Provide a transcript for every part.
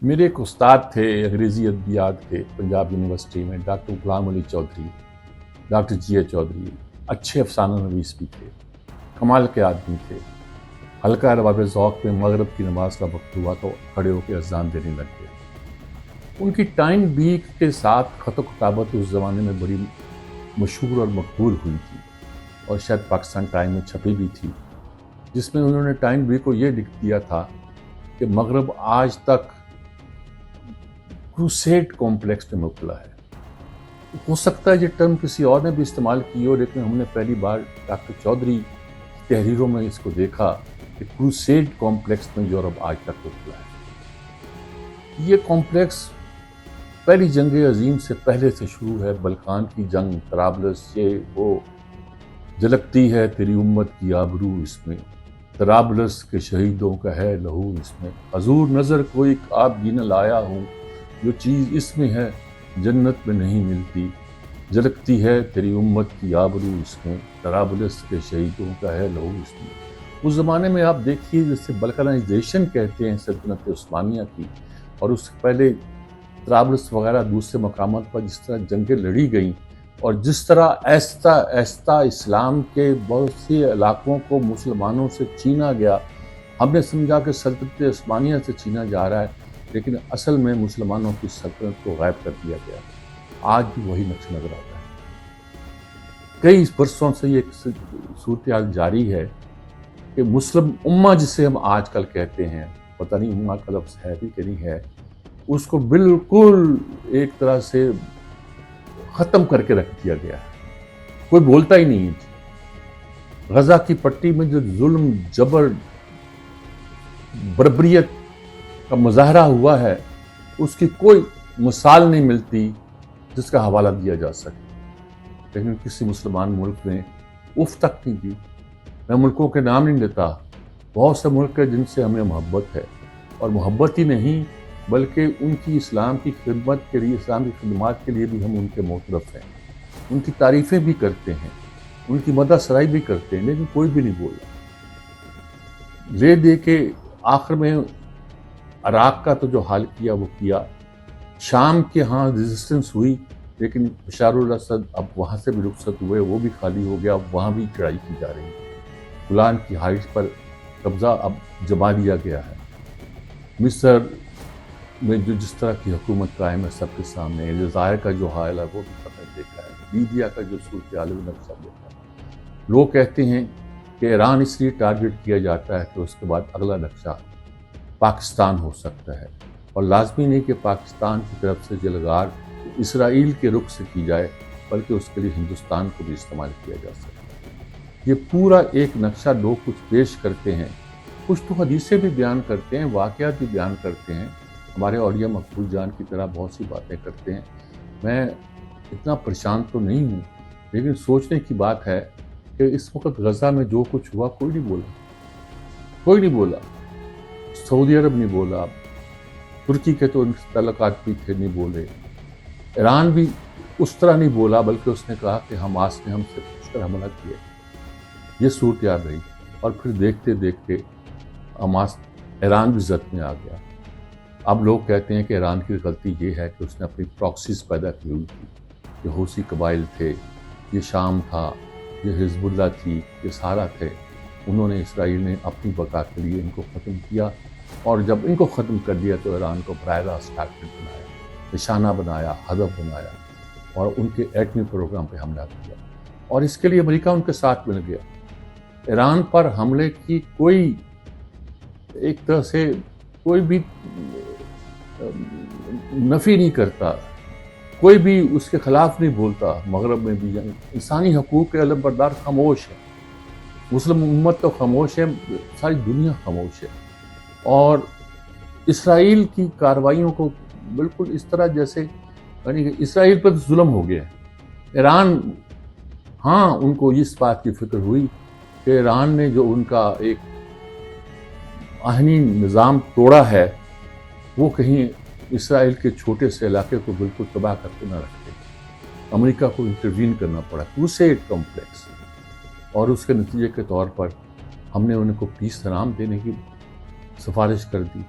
میرے ایک استاد تھے انگریزی ادبیات کے پنجاب یونیورسٹی میں، ڈاکٹر غلام علی چودھری، ڈاکٹر جی اے چودھری، اچھے افسانہ نویس بھی تھے، کمال کے آدمی تھے۔ حلقہ ارباب ذوق میں مغرب کی نماز کا وقت ہوا تو کھڑے ہو کے اذان دینے لگ گئے۔ ان کی ٹائم بیک کے ساتھ خط و کتابت اس زمانے میں بڑی مشہور اور مقبول ہوئی تھی، اور شاید پاکستان ٹائم میں چھپی بھی تھی، جس میں انہوں نے ٹائم بیک کو یہ لکھ دیا تھا کہ مغرب آج تک کروسیڈ کمپلیکس میں مبتلا ہے۔ ہو سکتا ہے یہ ٹرم کسی اور نے بھی استعمال کی ہو، لیکن ہم نے پہلی بار ڈاکٹر چودھری کی تحریروں میں اس کو دیکھا کہ کروسیڈ کمپلیکس میں یورپ آج تک مبتلا ہے۔ یہ کمپلیکس پہلی جنگ عظیم سے پہلے سے شروع ہے، بلقان کی جنگ، طرابلس، یہ وہ جھلکتی ہے تیری امت کی آبرو اس میں، طرابلس کے شہیدوں کا ہے لہو اس میں، حضور نظر کوئی خواب بھی نہ لایا ہوں، جو چیز اس میں ہے جنت میں نہیں ملتی، جھلکتی ہے تیری امت کی آبرو اس میں، طرابلس کے شہیدوں کا ہے لہو اس میں۔ اس زمانے میں آپ دیکھیے جسے بلکانائزیشن کہتے ہیں سلطنت عثمانیہ کی، اور اس سے پہلے طرابلس وغیرہ دوسرے مقامات پر جس طرح جنگیں لڑی گئیں، اور جس طرح آہستہ آہستہ اسلام کے بہت سے علاقوں کو مسلمانوں سے چھینا گیا۔ ہم نے سمجھا کہ سلطنت عثمانیہ سے چھینا جا رہا ہے، لیکن اصل میں مسلمانوں کی سلطنت کو غائب کر دیا گیا۔ آج بھی وہی نقش نظر آتا ہے۔ کئی برسوں سے یہ صورتحال جاری ہے کہ مسلم امہ جسے ہم آج کل کہتے ہیں، پتہ نہیں امہ کا لفظ ہے بھی کہ نہیں ہے، اس کو بالکل ایک طرح سے ختم کر کے رکھ دیا گیا ہے، کوئی بولتا ہی نہیں ہے۔ غزہ کی پٹی میں جو ظلم، جبر، بربریت کا مظاہرہ ہوا ہے، اس کی کوئی مثال نہیں ملتی جس کا حوالہ دیا جا سکے، لیکن کسی مسلمان ملک نے اف تک نہیں دی۔ میں ملکوں کے نام نہیں لیتا، بہت سے ملک ہیں جن سے ہمیں محبت ہے، اور محبت ہی نہیں بلکہ ان کی اسلام کی خدمت کے لیے، اسلام کی خدمات کے لیے بھی ہم ان کے معترف ہیں، ان کی تعریفیں بھی کرتے ہیں، ان کی مدح سرائی بھی کرتے ہیں، لیکن کوئی بھی نہیں بولا۔ لے دے کے آخر میں عراق کا تو جو حال کیا وہ کیا، شام کے ہاں ریزسٹنس ہوئی، لیکن بشار الاسد اب وہاں سے بھی رخصت ہوئے، وہ بھی خالی ہو گیا، اب وہاں بھی چڑھائی کی جا رہی ہے، گولان کی ہائٹس پر قبضہ اب جما لیا گیا ہے۔ مصر میں جو جس طرح کی حکومت قائم ہے سب کے سامنے، الجزائر کا جو حال ہے وہ بھی سب نے دیکھا ہے، لیبیا کا جو صورتحال ہے وہ بھی سب دیکھا ہے۔ لوگ کہتے ہیں کہ ایران اس لیے ٹارگٹ کیا جاتا ہے کہ اس کے بعد اگلا نقشہ پاکستان ہو سکتا ہے، اور لازمی نہیں کہ پاکستان کی طرف سے جلغار اسرائیل کے رخ سے کی جائے، بلکہ اس کے لیے ہندوستان کو بھی استعمال کیا جا سکتا ہے۔ یہ پورا ایک نقشہ لوگ کچھ پیش کرتے ہیں، کچھ تو حدیثیں بھی بیان کرتے ہیں، واقعات بھی بیان کرتے ہیں، ہمارے اولیاء مقبول جان کی طرح بہت سی باتیں کرتے ہیں۔ میں اتنا پریشان تو نہیں ہوں، لیکن سوچنے کی بات ہے کہ اس وقت غزہ میں جو کچھ ہوا کوئی نہیں بولا، کوئی نہیں بولا۔ سعودی عرب نہیں بولا، ترکی کے تو ان سے تعلقات بھی تھے، نہیں بولے، ایران بھی اس طرح نہیں بولا، بلکہ اس نے کہا کہ حماس نے ہم سے پوچھ کر حملہ کیا۔ یہ صورتحال رہی، اور پھر دیکھتے دیکھتے حماس، ایران بھی زد میں آ گیا۔ اب لوگ کہتے ہیں کہ ایران کی غلطی یہ ہے کہ اس نے اپنی پراکسیز پیدا کی ہوئی تھی، یہ حوثی قبائل تھے، یہ شام تھا، یہ حزب اللہ تھی، یہ سارا تھے، انہوں نے، اسرائیل نے اپنی بقا کے لیے ان کو ختم کیا، اور جب ان کو ختم کر دیا تو ایران کو براہ راست ٹارگٹ بنایا، نشانہ بنایا، ہدف بنایا، اور ان کے ایٹمی پروگرام پہ حملہ کیا، اور اس کے لیے امریکہ ان کے ساتھ مل گیا۔ ایران پر حملے کی کوئی ایک طرح سے کوئی بھی نفی نہیں کرتا، کوئی بھی اس کے خلاف نہیں بولتا، مغرب میں بھی انسانی حقوق کے علم بردار خاموش ہے، مسلم امت تو خاموش ہے، ساری دنیا خاموش ہے، اور اسرائیل کی کارروائیوں کو بالکل اس طرح جیسے یعنی کہ اسرائیل پر ظلم ہو گیا۔ ایران، ہاں ان کو اس بات کی فکر ہوئی کہ ایران نے جو ان کا ایک آہنی نظام توڑا ہے، وہ کہیں اسرائیل کے چھوٹے سے علاقے کو بالکل تباہ کر کے نہ رکھتے۔ امریکہ کو انٹروین کرنا پڑا، کروسیڈ کمپلیکس، اور اس کے نتیجے کے طور پر ہم نے ان کو پیس انعام دینے کی سفارش کر دی۔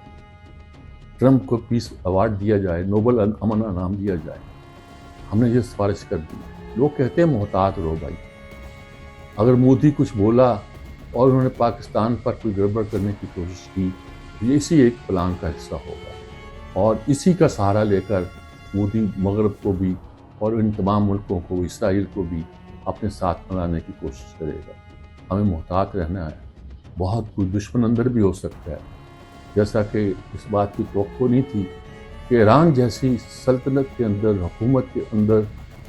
ٹرمپ کو پیس ایوارڈ دیا جائے، نوبل امن انعام دیا جائے۔ ہم نے یہ سفارش کر دی۔ لوگ کہتے ہیں محتاط رہو بھائی، اگر مودی کچھ بولا اور انہوں نے پاکستان پر کوئی گڑبڑ کرنے کی کوشش کی تو یہ اسی ایک پلان کا حصہ ہوگا، اور اسی کا سہارا لے کر مودی مغرب کو بھی اور ان تمام ملکوں کو، اسرائیل کو بھی اپنے ساتھ ملانے کی کوشش کرے گا۔ ہمیں محتاط رہنا ہے، بہت کوئی دشمن اندر بھی ہو سکتا ہے، جیسا کہ اس بات کی توقع نہیں تھی کہ ایران جیسی سلطنت کے اندر، حکومت کے اندر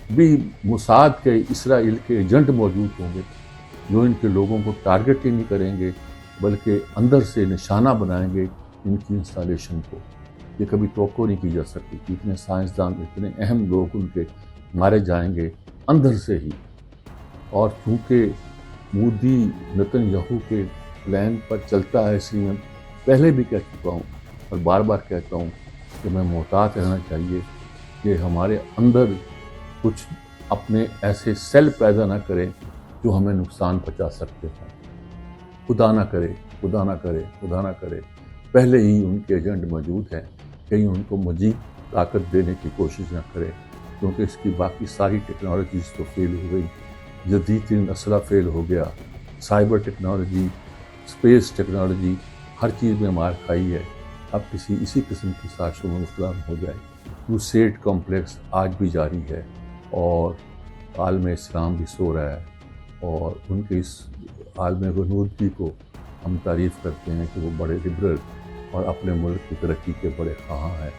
بھی موساد کے، اسرائیل کے ایجنٹ موجود ہوں گے جو ان کے لوگوں کو ٹارگٹ ہی نہیں کریں گے بلکہ اندر سے نشانہ بنائیں گے ان کی انسٹالیشن کو۔ یہ کبھی توقع نہیں کی جا سکتی کہ اتنے سائنسدان، اتنے اہم لوگ ان کے مارے جائیں گے اندر سے ہی۔ اور چونکہ مودی نتن یاہو کے پلان پر چلتا ہے، اس لیے میں پہلے بھی کہہ چکا ہوں اور بار بار کہتا ہوں کہ ہمیں محتاط رہنا چاہیے کہ ہمارے اندر کچھ اپنے ایسے سیل پیدا نہ کریں جو ہمیں نقصان پہنچا سکتے ہیں۔ خدا نہ کرے، خدا نہ کرے، خدا نہ کرے پہلے ہی ان کے ایجنٹ موجود ہیں، کہیں ان کو مزید طاقت دینے کی کوشش نہ کرے، کیونکہ اس کی باقی ساری ٹیکنالوجیز تو فیل ہو گئی، جدید ترین اسلحہ فیل ہو گیا، سائبر ٹیکنالوجی، اسپیس ٹیکنالوجی، ہر چیز میں مار کھائی ہے۔ اب اسی قسم کی سازشوں میں مبتلا ہو جائے۔ کروسیڈ کمپلیکس آج بھی جاری ہے اور عالم اسلام بھی سو رہا ہے، اور ان کے اس عالم غنودگی کو ہم تعریف کرتے ہیں کہ وہ بڑے لبرل اور اپنے ملک کی ترقی کے بڑے خواہاں ہیں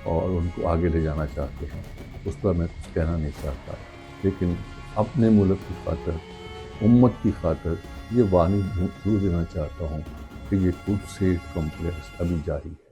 اور ان کو آگے لے جانا چاہتے ہیں۔ اس پر میں کچھ کہنا نہیں چاہتا، لیکن اپنے ملک کی خاطر، امت کی خاطر یہ وارننگ ضرور دینا چاہتا ہوں کہ یہ کروسیڈ کمپلیکس ابھی جاری ہے۔